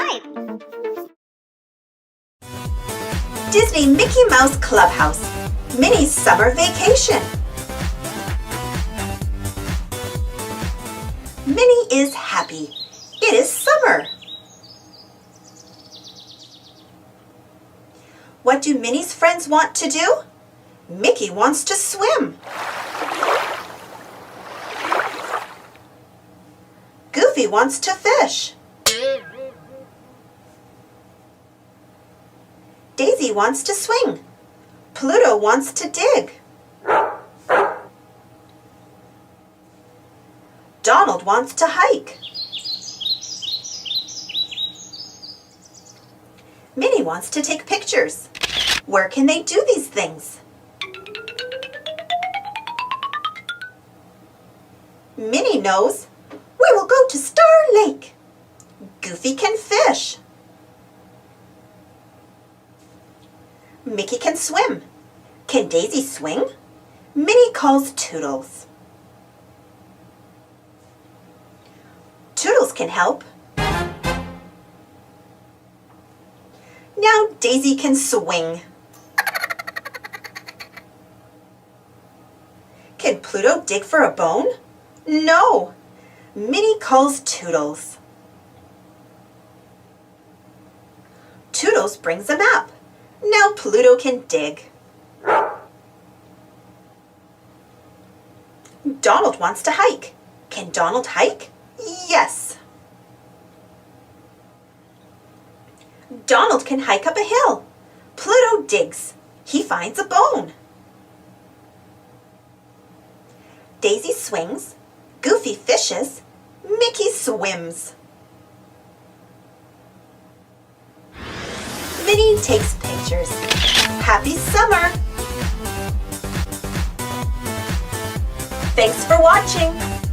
subscribe. Disney Mickey Mouse Clubhouse, Minnie's Summer Vacation. Minnie is happy. It is summer. What do Minnie's friends want to do? Mickey wants to swim. Goofy wants to fish. Daisy wants to swing. Pluto wants to dig. Donald wants to hike. Minnie wants to take pictures. Where can they do these things? Minnie knows. We will go to Star Lake. Goofy can fish. Mickey can swim. Can Daisy swing? Minnie calls Toodles. Toodles can help. Now Daisy can swing. Can Pluto dig for a bone? No. Minnie calls Toodles. Toodles brings a map. Now Pluto can dig. Donald wants to hike. Can Donald hike? Yes. Donald can hike up a hill. Pluto digs. He finds a bone. Daisy swings. Goofy fishes. Mickey swims. Minnie takes pictures. Happy summer! Thanks for watching!